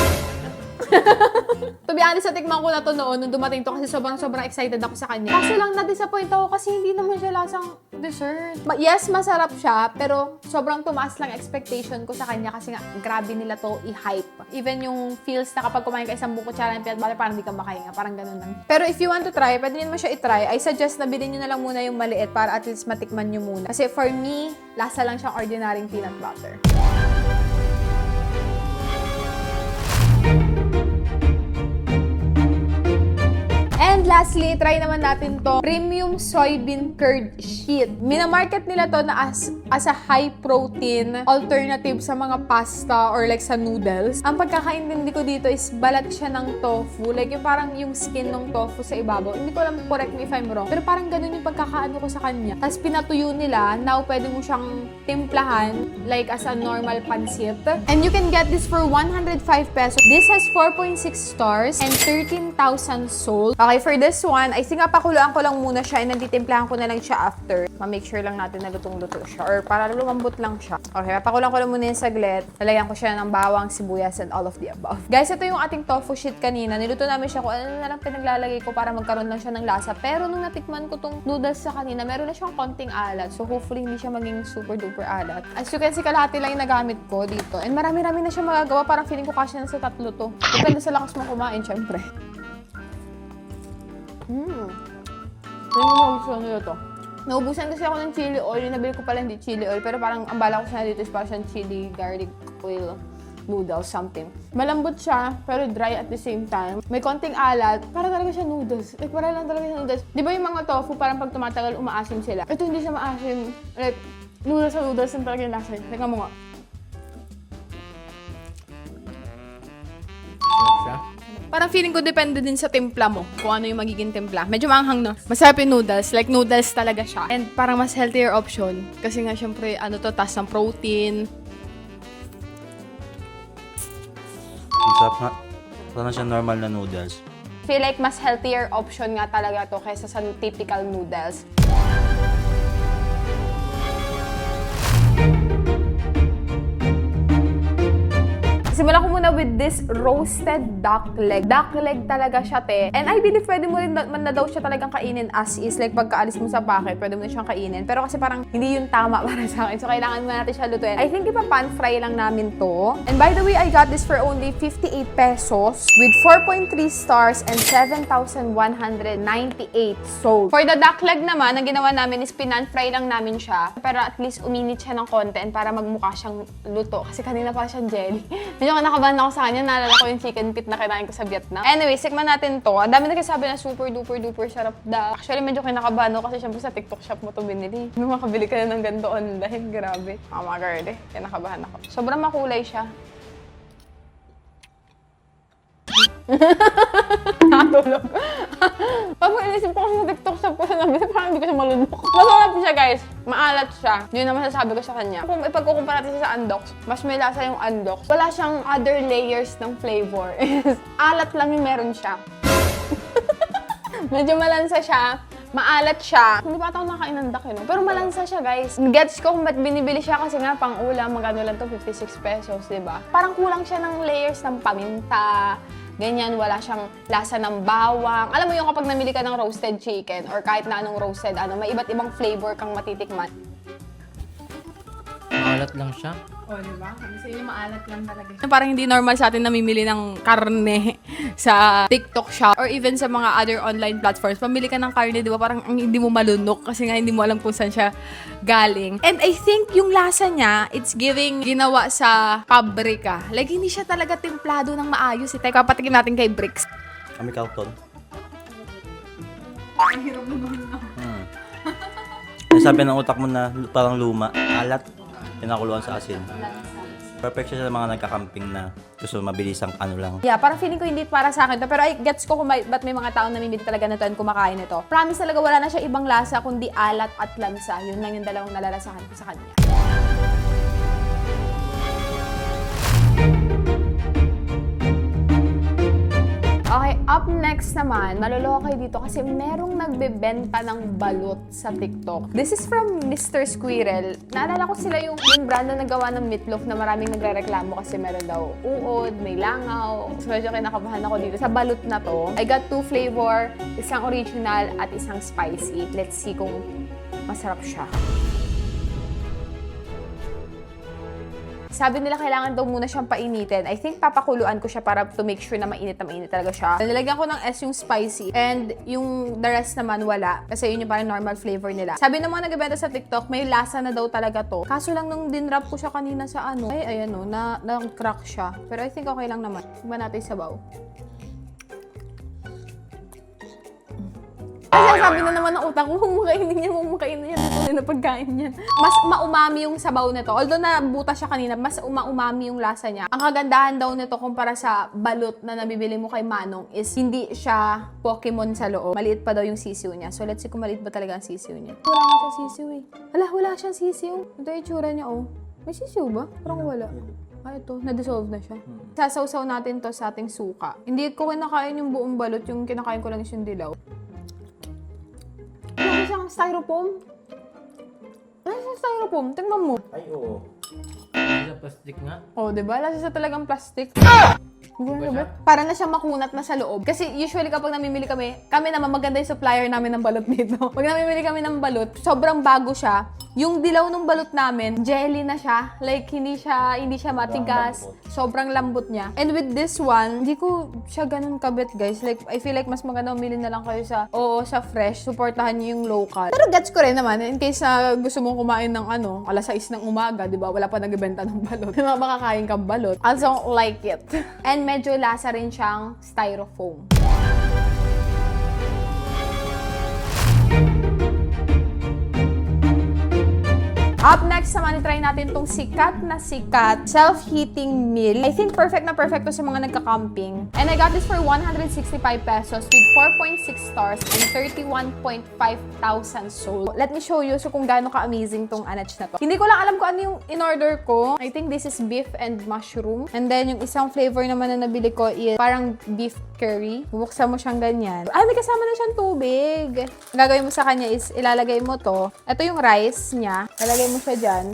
To be honest, natikman ko na to noon nung dumating to kasi sobrang excited ako sa kanya. Kaso lang na-disappoint ako kasi hindi naman siya lasang dessert. Yes, masarap siya, pero sobrang tumaas lang expectation ko sa kanya kasi nga grabe nila to i-hype. Even yung feels na kapag kumain ka isang buong kutsara ng peanut butter, parang hindi ka makahinga. Parang ganun lang. Pero if you want to try, pwede nyo naman siya i-try. I suggest na bilhin nyo na lang muna yung maliit para at least matikman nyo muna. Kasi for me, lasa lang siyang ordinaryong peanut butter. And lastly, try naman natin to premium soybean curd sheet. Minamarket nila to na as a high protein alternative sa mga pasta or like sa noodles. Ang pagkakaintindi ko dito is balat siya ng tofu. Like yung parang yung skin ng tofu sa ibabaw. Hindi ko alam, correct me if I'm wrong. Pero parang ganun yung pagkakaano ko sa kanya. Tapos pinatuyo nila. Now, pwede mo siyang timplahan like as a normal pansit. And you can get this for 105 pesos. This has 4.6 stars and 13,000 sold. Okay, for this one, I think pakuluan ko lang muna siya and nantitimplahan ko na lang siya after. Ma-make sure lang natin na lutong-luto siya or para lumambot lang siya. Okay, papakulan ko lang muna yung saglit. Lalagyan ko siya ng bawang, sibuyas, and all of the above. Guys, ito yung ating tofu sheet kanina. Niluto namin siya kung ano na lang pinaglalagay ko para magkaroon lang siya ng lasa. Pero nung natikman ko tong noodles sa kanina, meron na siyang konting alat. So hopefully hindi siya maging super duper alat. As you can see, kalahati lang yung nagamit ko dito. And marami-rami na siya magagawa. Parang feeling ko kasya na sa tatlo to. Depende sa lakas mo kumain, syempre. Nagugustuhan nyo to. Naubusan kasi ako ng chili oil. Yung nabili ko pala hindi chili oil. Pero parang ang bala ko siya dito is parang siyang chili garlic oil noodles, something. Malambot siya, pero dry at the same time. May konting alat. Para talaga siya noodles. Like, para lang talaga siya noodles. Di ba yung mga tofu, parang pag tumatagal, umaasim sila? Ito hindi siya maasim. Like, noodles sa noodles yung talaga yung lasa. Teka mo nga. Siya? Parang feeling ko depende din sa timpla mo. Kung ano yung magiging timpla. Medyo maanghang, no? Masarap yung noodles. Like, noodles talaga siya. And parang mas healthier option. Kasi nga, syempre, ano to, tas ng protein. Masarap nga. Parang siya normal na noodles. Feel like mas healthier option nga talaga to kaysa sa typical noodles. Simulan ko muna with this roasted duck leg. Duck leg talaga siya, te. And I believe pwede mo rin man na daw siya talagang kainin as is. Like, pagkaalis mo sa packet, pwede mo na siyang kainin. Pero kasi parang hindi yun tama para sa akin. So, kailangan mo natin siya lutuin. I think ipa-pan fry lang namin to. And by the way, I got this for only 58 pesos with 4.3 stars and 7,198 sold. For the duck leg naman, ang ginawa namin is pinan fry lang namin siya. Pero at least uminit siya ng konti and para magmukha siyang luto. Kasi kanina pa siyang jelly. Medyo nakabahan ako sa kanya. Naalala ko yung chicken pit na kinain ko sa Vietnam. Anyway, sikman natin to. Ang dami nagsasabi na super duper duper sarap da. Actually, medyo kinakabahan ako kasi syempre sa TikTok shop mo to binili. Nung makabili ka na ng ganito online, grabe. Mga girl, kinakabahan ako. Sobrang makulay siya. Nakatulog. Pag inisip ko kasi sa TikTok shop ko na nabili, parang hindi ko siya malunok. Masarap siya, guys. Maalat siya. Yun naman sasabi ko sa kanya. Kung ipagkukumpara natin siya sa Andox, mas may lasa yung Andox. Wala siyang other layers ng flavor. Alat lang yung meron siya. Medyo malansa siya. Maalat siya. Hindi pa ako nakain ng dak, no? Pero malansa siya, guys. Gets ko kung ba't binibili siya kasi nga pang ulam, magano lang to, 56 pesos, diba? Parang kulang siya ng layers ng paminta, ganyan, wala siyang lasa ng bawang. Alam mo yung kapag namili ka ng roasted chicken or kahit na anong roasted, may iba't ibang flavor kang matitikman. Maalat lang siya. O, diba? Kasi yung maalat lang talaga. Parang hindi normal sa atin namimili ng karne sa TikTok shop or even sa mga other online platforms. Pamili ka ng karne, di ba? Parang hindi mo malunok kasi nga hindi mo alam kung saan siya galing. And I think yung lasa niya, it's giving ginawa sa pabrika. Like, hindi siya talaga templado ng maayos. Teka, patikin natin kay Bricks. Kami Carlton. Ang hirap naman na. Sabi ng utak mo na parang luma. Alat. Pinakuluan sa asin. Perfect siya sa mga nagkakamping na gusto mabilisang ano lang. Yeah, parang feeling ko hindi para sa akin to. Pero I gets ko kung ba't may mga taong namimili talaga nito and kumakain ito. Promise talaga wala na siya ibang lasa kundi alat at lansa. Yun lang yung dalawang nalalasahan ko sa kanya. Okay, up next naman, maluloko kayo dito kasi merong nagbebenta ng balot sa TikTok. This is from Mr. Squirrel. Naalala ko sila yung brand na nagawa ng meatloaf na maraming nagre-reklamo kasi meron daw uod, may langaw. So medyo kinakabahan ako dito. Sa balot na to, I got 2 flavor, isang original at isang spicy. Let's see kung masarap siya. Sabi nila kailangan daw muna siyang painitin. I think papakuluan ko siya para to make sure na mainit talaga siya. Nilagyan ko ng S yung spicy and yung the rest naman wala. Kasi yun yung parang normal flavor nila. Sabi ng mga nagbebenta sa TikTok, may lasa na daw talaga to. Kaso lang nung dinrap ko siya kanina sa ano, ay ayan o, na-crack siya. Pero I think okay lang naman. Tignan natin sabaw. Sinasabi na naman ng utak ko, huwag mo kainin yan. Ito na pagkain yan. Mas maumami yung sabaw nito. Although nabuta siya kanina, mas umami yung lasa niya. Ang kagandahan daw nito kumpara sa balot na nabibili mo kay Manong is hindi siya Pokemon sa loob. Maliit pa daw yung sisiw niya. So let's see kung maliit ba talaga ang sisiw niya. Wala nga siya sisiw eh. Wala siyang sisiw. Ito yung itsura niya oh. May sisiw ba? Parang wala. Ito, na-dissolve na siya. Sasawsaw natin to sa ating suka. Hindi ko kinakain yung buong balot, yung kinakain ko lang is yung dilaw. Ano siyang styrofoam? Ano siyang styrofoam? Tingnan mo. Ay, oo. Sa plastic nga. Oh, diba? Lasa siya talagang plastic. Para na siyang makunat na sa loob. Kasi usually kapag namimili kami naman maganda yung supplier namin ng balot dito. Pag namimili kami ng balot, sobrang bago siya. Yung dilaw ng balot namin, jelly na siya. Like, hindi siya matigas. Sobrang lambot niya. And with this one, hindi ko siya ganun kabit, guys. Like, I feel like mas maganda umili na lang kayo sa fresh. Supportahan niyo yung local. Pero gets ko rin naman, in case na gusto mong kumain ng alas 6 ng umaga, di ba? Wala pa nagbebenta ng balot. Makakain kang balot. I don't like it. And medyo lasa rin siyang styrofoam. Up next naman, try natin tong sikat na sikat self-heating meal. I think perfect na perfect to sa mga nagka-camping. And I got this for 165 pesos with 4.6 stars and 31.5 thousand sold. Let me show you kung gaano ka-amazing tong anach na to. Hindi ko lang alam kung ano yung in-order ko. I think this is beef and mushroom. And then yung isang flavor naman na nabili ko is parang beef curry. Bubuksan mo siyang ganyan. Ay, may kasama na siyang tubig. Ang gagawin mo sa kanya is ilalagay mo to. Ito yung rice niya. Ilalagay mo siya dyan.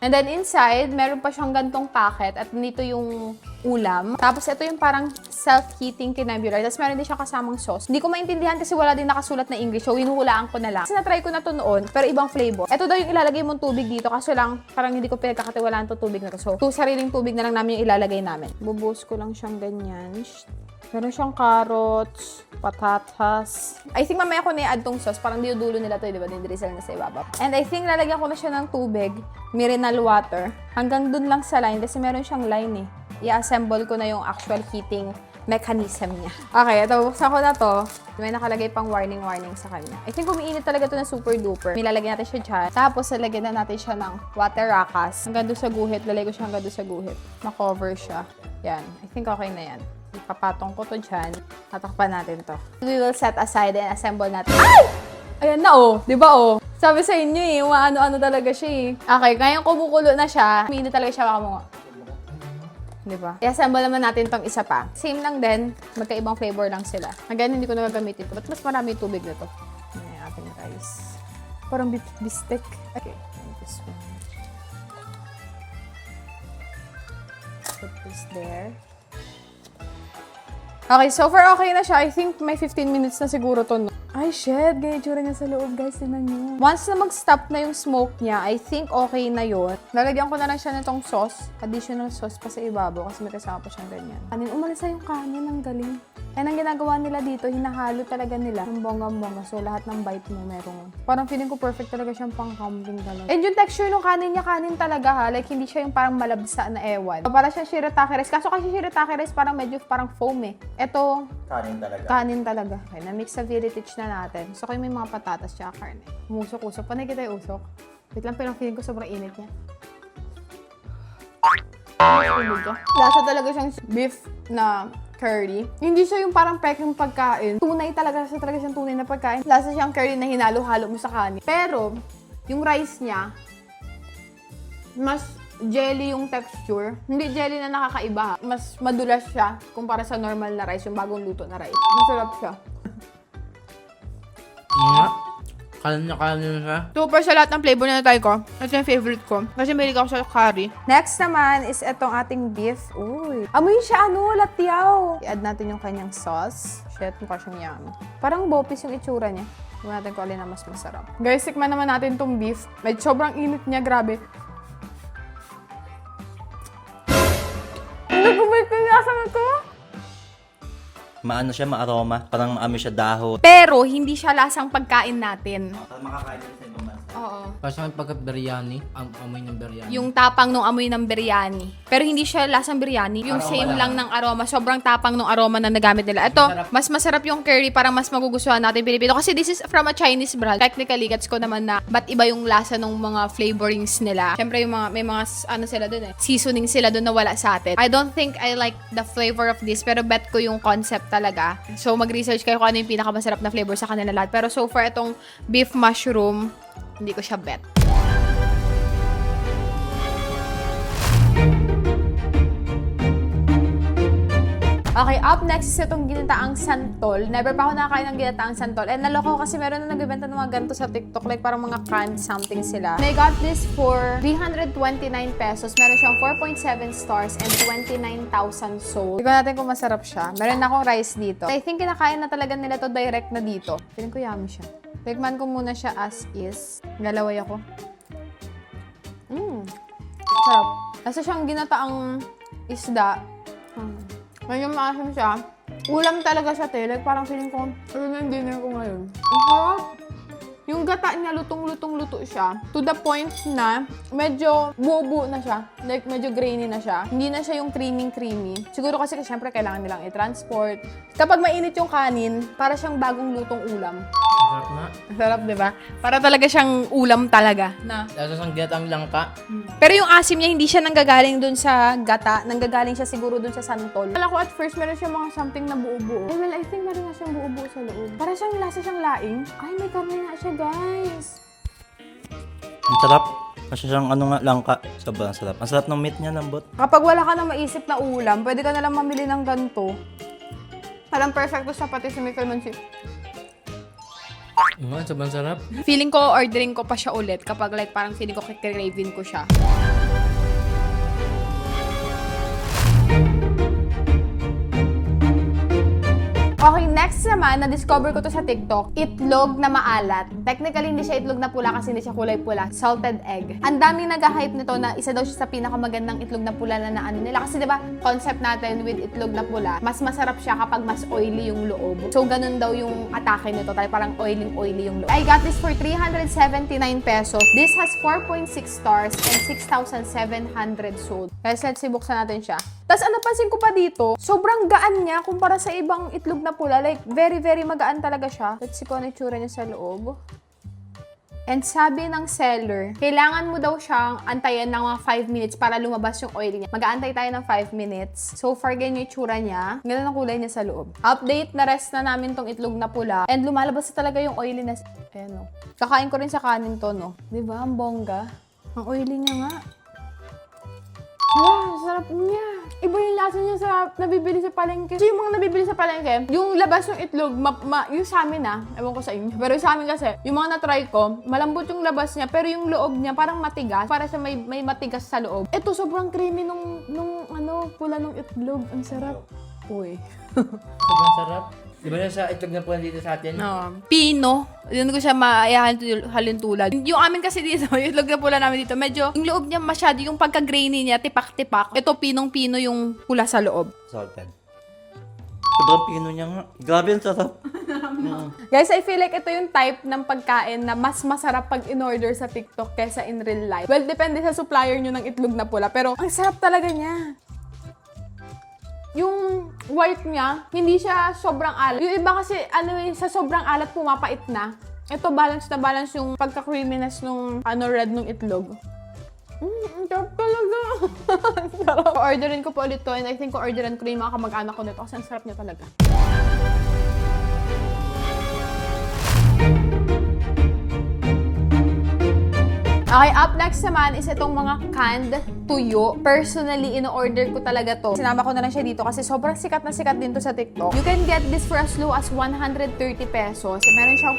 And then inside, meron pa siyang gantong packet at nito yung ulam. Tapos ito yung parang self-heating kinaburay. Tapos meron din siya kasamang sauce. Hindi ko maintindihan kasi wala din nakasulat na English. So, hinuhulaan ko na lang. Kasi na-try ko na to noon, pero ibang flavor. Ito daw yung ilalagay mong tubig dito. Kaso lang, parang hindi ko pinagkakatiwalaan to tubig na to. So, sariling tubig na lang namin yung ilalagay namin. Bubuhos ko lang siyang ganyan. Meron siyang carrots, patatas. I think mamaya ko na-add tong sauce. Parang dinudulo nila to, di ba? Dinidrizzle na sa ibabaw. And I think lalagyan ko na siya ng tubig, mineral water. Hanggang dun lang sa line kasi meron siyang line eh. I-assemble ko na yung actual heating mechanism niya. Okay, ito, buksan ko na to. May nakalagay pang warning sa kanya. I think umiinit talaga to na super duper. Nilalagyan natin siya dyan. Tapos, lalagyan na natin siya ng water rakas. Hanggang doon sa guhit. Lalagay ko siya hanggang doon sa guhit. Na-cover siya. Yan. I think okay na yan. Ipapatong ko to dyan. Tatakpan natin to. We will set aside and assemble natin. Ay! Ayan na oh. Diba oh? Sabi sa inyo eh, ano talaga siya eh. Okay, ngayon kumukulo na siya. Umiinit talaga siya baka mo. Diba? I-assemble naman natin tong isa pa. Same lang din. Magkaibang flavor lang sila. Hanggang hindi ko nagagamitin ito. Ba't mas marami tubig na to? Ano yung ating rice? Parang bistek. Okay. This one. Put this there. Okay, so far okay na siya. I think may 15 minutes na siguro to. No? Ay, shit. Ganyan itsura niya sa loob, guys. Tingnan niyo. Once na mag-stop na yung smoke niya, I think okay na yun. Lalagyan ko na lang siya nitong sauce. Additional sauce pa sa ibabaw kasi may kasama pa siyang ganyan. Kanin, umalis na yung kanin. Ang galing. And ang ginagawa nila dito, hinahalo talaga nila ng bonggang-bongga. So, lahat ng bite mo merong. Parang feeling ko perfect talaga siyang pang-camping talaga. And yung texture ng kanin niya, kanin talaga ha. Like, hindi siya yung parang malabsa na ewan. Para siya shirataki rice. Kaso kasi shirataki rice, parang medyo parang foam eh. Ito, Kanin talaga. kanin talaga. Okay, na-mix sa Viritich na natin. So, kayo may mga patatas tsaka karne. Umusok-usok. Panay kita yung usok. Wait lang, pero feeling ko sobrang init niya. Lasa talaga siyang beef na curry. Hindi siya yung parang peking pagkain. Tunay talaga siyang tunay na pagkain. Lasa siyang curry na hinalo-halo mo sa kanin. Pero, yung rice niya, mas jelly yung texture. Hindi jelly na nakakaiba. Mas madulas siya kumpara sa normal na rice, yung bagong luto na rice. Masarap siya. Nga. Kanin siya. Super sa lahat ng flavor na natry ko. Ito yung favorite ko. Kasi mahilig ako sa curry. Next naman is etong ating beef. Uy. Amoy siya latiyaw. I-add natin yung kanyang sauce. Shit, mukha siyang yummy. Parang bopis yung itsura niya. Tignan natin kung alin na mas masarap. Guys, tikman naman natin tong beef. Medyo sobrang init niya, grabe. Ano kumait ko yung lasa na to? Maano siya, maaroma. Parang maamoy siya dahon. Pero, hindi siya lasang pagkain natin. Parang makakain din sa ibang bansa. Oo. Parang pagka biryani, ang amoy ng biryani. Yung tapang nung amoy ng biryani. Pero hindi siya lasang biryani. Yung Aroma same lang lang. ng aroma. Sobrang tapang nung aroma na nagamit nila. Ito, Masarap. mas masarap yung curry. Parang mas magugustuhan natin Pilipino. Kasi this is from a Chinese brand. Technically, gets ko naman na ba't iba yung lasa ng mga flavorings nila. Siyempre, yung mga, may mga ano sila dun seasoning sila dun na wala sa atin. I don't think I like the flavor of this. Pero bet ko yung concept talaga. So, mag-research kayo kung ano yung pinakamasarap na flavor sa kanila lahat. Pero so far, itong beef mushroom, hindi ko siya bet. Okay, up next is itong ginataang santol. Never pa ako nakakain ng ginataang santol. And naloko kasi meron na nagbebenta ng mga ganito sa TikTok. Like parang mga canned something sila. And I got this for 329 pesos. Meron siyang 4.7 stars and 29,000 sold. Tignan natin kung masarap siya. Meron na akong rice dito. I think kinakain na talaga nila to direct na dito. Feeling ko yummy siya. Tikman ko muna siya as is. Galaway ako. Sarap. Kasi siyang ginataang isda. Medyo maasim siya. Ulam talaga siya, te. Like, parang feeling ko, ano na yung dinner ko ngayon. Ang sarap. Yung gata niya, lutong-luto siya. To the point na, medyo buo-buo na siya. Like, medyo grainy na siya. Hindi na siya yung creamy-creamy. Siguro kasi, syempre, kailangan nilang i-transport. Kapag mainit yung kanin, para siyang bagong lutong ulam. Sarap na. Sarap, di ba? Para talaga siyang ulam talaga. Na. Tapos ang ginatang langka. Pero yung asim niya, hindi siya nanggagaling dun sa gata. Nanggagaling siya siguro dun sa santol. Kala ko at first, meron siya mga something na buo-buo. Eh, well, I think meron nga siyang buo-buo sa loob. Para siyang lasa siyang laing. Ay, may karne nga siya, guys. Ang sarap. Kasi siyang ano nga, langka. Sobrang sarap. Ang sarap ng meat niya, lambot. Kapag wala ka na maisip na ulam, pwede ka na lang mamili ng ganito. Parang perfecto sa pati si Michael Mansi. Sobrang sarap. Feeling ko, ordering ko pa siya ulit kapag like parang feeling ko kikraving ko siya. Okay, next naman, na-discover ko to sa TikTok, itlog na maalat. Technically, hindi siya itlog na pula kasi hindi siya kulay pula. Salted egg. Ang daming nag-hype nito na isa daw siya sa pinakamagandang itlog na pula na ano nila. Kasi diba, concept natin with itlog na pula, mas masarap siya kapag mas oily yung loob. So, ganun daw yung atake nito. Tayo parang oily yung loob. I got this for 379 pesos. This has 4.6 stars and 6,700 sold. Guys, let's see, buksan natin siya. Tapos, ang napansin ko pa dito, sobrang gaan niya kumpara sa ibang itlog na pula. Like, very, very magaan talaga siya. Let's see kung ano yung tsura niya sa loob. And sabi ng seller, kailangan mo daw siyang antayin ng mga 5 minutes para lumabas yung oil niya. Mag-aantay tayo ng 5 minutes. So far, ganyan yung tsura niya. Ganun ang kulay niya sa loob. Update, na-rest na namin tong itlog na pula. And lumalabas na talaga yung oiliness. Ayan, no. Kakain ko rin sa kanin to, no. Diba? Ang bongga. Ang oily niya nga. Wow, sarap niya. Iba yung lasa niya sa nabibili sa palengke. So, yung mga nabibili sa palengke, yung labas ng itlog, yung sa amin ewan ko sa inyo. Pero sa amin kasi, yung mga na-try ko, malambot yung labas niya, pero yung loob niya parang matigas. Para siya may matigas sa loob. Ito, sobrang creamy nung pula ng itlog. Ang sarap. Uy. Sobrang sarap. Di ba na sa itlog na po dito sa atin? Pino. Doon ko siya maayahan tulad. Yung amin kasi dito, yung itlog na pula namin dito, medyo yung loob niya masyado, yung pagka-grainy niya, tipak-tipak. Ito, pinong-pino yung pula sa loob. Salted. Sobrang pino niya nga. Grabe, ang sarap. Guys, I feel like ito yung type ng pagkain na mas masarap pag in-order sa TikTok kesa in real life. Well, depende sa supplier nyo ng itlog na pula, pero ang sarap talaga niya. Yung white niya, hindi siya sobrang alat. Yung iba kasi, sa sobrang alat, pumapait na. Ito, balance na balance yung pagka-creaminess nung red nung itlog. Ang sarap talaga. Sarap. Orderin ko po ulit to and I think orderin ko rin yung mga kamag-anak ko nito kasi ang sarap niya talaga. Okay, up next naman is itong mga canned tuyo. Personally, in-order ko talaga to. Sinama ko na lang siya dito kasi sobrang sikat na sikat din to sa TikTok. You can get this for as low as 130 pesos. Meron siyang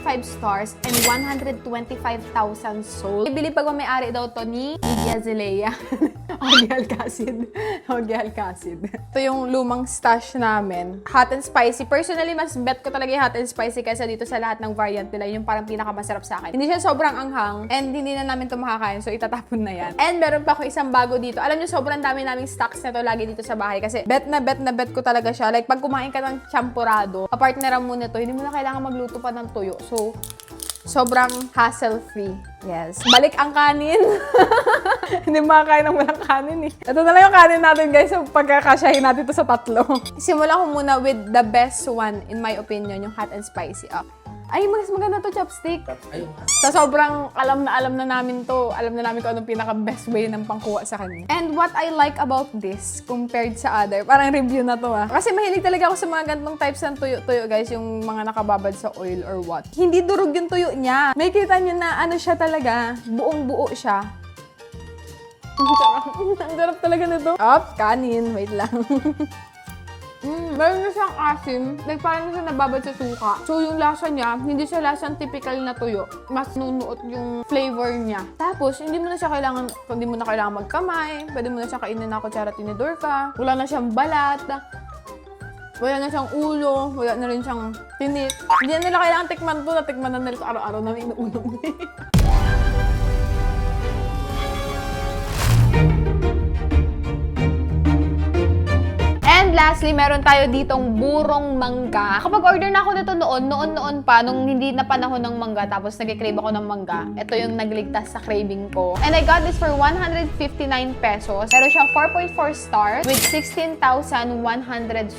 4.5 stars and 125,000 sold. Ibili pag may-ari daw to ni Lydia Zelea. Ogie Alcacid. Ogie Alcacid. Ito yung lumang stash namin. Hot and spicy. Personally, mas bet ko talaga yung hot and spicy kaysa dito sa lahat ng variant nila. Yung parang pinakamasarap sa akin. Hindi siya sobrang anghang and hindi na namin ito makakain. So, itatapon na yan. And meron pa ako isang bago dito. Alam nyo, sobrang dami naming stocks na to lagi dito sa bahay. Kasi bet ko talaga siya. Like, pag kumain ka ng champurado, apartneran mo na to, hindi mo na kailangan magluto pa ng tuyo. So, Sobrang hassle-free. Yes. Balik ang kanin. Hindi makakain ng walang kanin eh. Ito na lang yung kanin natin guys. So pagkakasyahin natin ito sa tatlo. Simulan ko muna with the best one in my opinion, yung hot and spicy. Ay, mas maganda to, chopstick. Ayun. Sa sobrang alam na namin to, alam na namin kung anong pinaka-best way ng pangkuha sa kanya. And what I like about this, compared sa other, parang review na to Kasi mahilig talaga ako sa mga gantong types ng tuyo-tuyo, guys, yung mga nakababad sa oil or what. Hindi durog yung tuyo niya. May kita nyo na ano siya talaga, buong-buo siya. Ang sarap talaga nito. Kanin. Wait lang. Meron na siyang asim, like parang siya nababad sa suka. So yung lasa niya, hindi siya lasang typical na tuyo. Mas nunuot yung flavor niya. Tapos, hindi mo na kailangan magkamay. Pwede mo na siya kainin na kutsara tinidor ka. Wala na siyang balat. Wala na siyang ulo. Wala na rin siyang tinik. Hindi na nila kailangan tikman to. Natikman na nila ito araw-araw na inuunom. And lastly, meron tayo ditong burong mangga. Kapag order na ako nito noon pa, nung hindi na panahon ng mangga, tapos nag-crave ako ng mangga, ito yung nagligtas sa craving ko. And I got this for 159 pesos. Pero siyang 4.4 stars with 16,100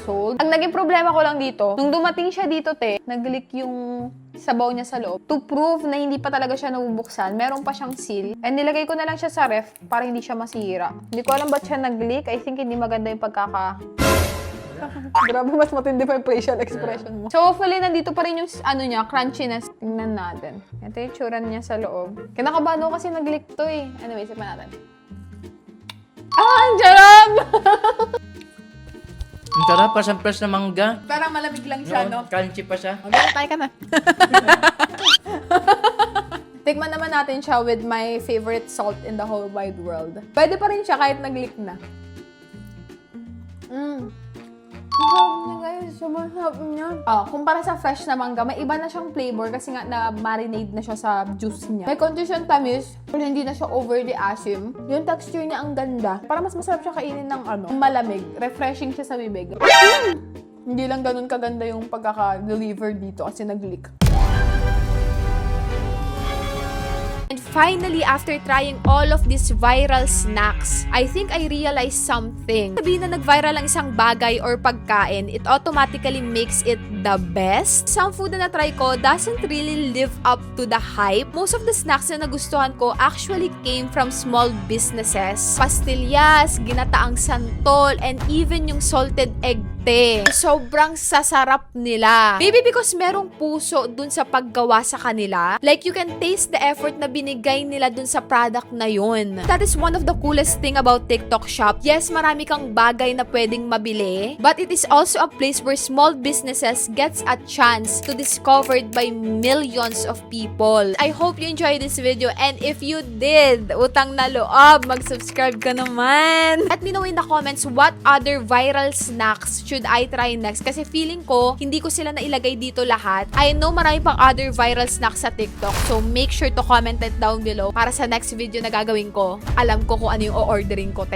sold. Ang naging problema ko lang dito, nung dumating siya dito, nag-leak yung sabaw niya sa loob. To prove na hindi pa talaga siya nabubuksan, meron pa siyang seal. And nilagay ko na lang siya sa ref para hindi siya masira. Hindi ko alam ba't siya nag-leak. I think hindi maganda yung Grabe, mas matindi pa yung facial expression mo. So, hopefully, nandito pa rin yung crunchiness. Tingnan natin. Ito yung tsura niya sa loob. Kinakabahan ako kasi nag-leak to Anyway, sipan natin. Ang sarap! Ang sarap, pasampres na mangga. Parang malamig lang siya, no? Crunchy pa siya. Tayo ka na. Tikman naman natin siya with my favorite salt in the whole wide world. Pwede pa rin siya kahit nag-leak na. Sarap niya guys, sobrang sarap niya. Kumpara sa fresh na mangga, may iba na siyang flavor kasi nga na-marinade na siya sa juice niya. May konti siyang tamis, pero hindi na siya overly asim. Yung texture niya ang ganda. Para mas masarap siya kainin ng malamig. Refreshing siya sa bibig. Hindi lang ganun kaganda yung pagkaka-deliver dito kasi nag-leak. And finally, after trying all of these viral snacks, I think I realized something. Sabihin na nag-viral ang isang bagay or pagkain, it automatically makes it the best. Some food na na-try ko doesn't really live up to the hype. Most of the snacks na nagustuhan ko actually came from small businesses. Pastillas, ginataang santol, and even yung salted egg sobrang sasarap nila. Maybe because merong puso dun sa paggawa sa kanila. Like, you can taste the effort na binigay nila dun sa product na yun. That is one of the coolest thing about TikTok Shop. Yes, marami kang bagay na pwedeng mabili, but it is also a place where small businesses gets a chance to discovered by millions of people. I hope you enjoyed this video, and if you did, utang na loob, mag-subscribe ka naman. Let me know in the comments what other viral snacks should I try next? Kasi feeling ko, hindi ko sila nailagay dito lahat. I know marami pang other viral snacks sa TikTok. So, make sure to comment it down below para sa next video na gagawin ko. Alam ko kung ano yung o-ordering ko,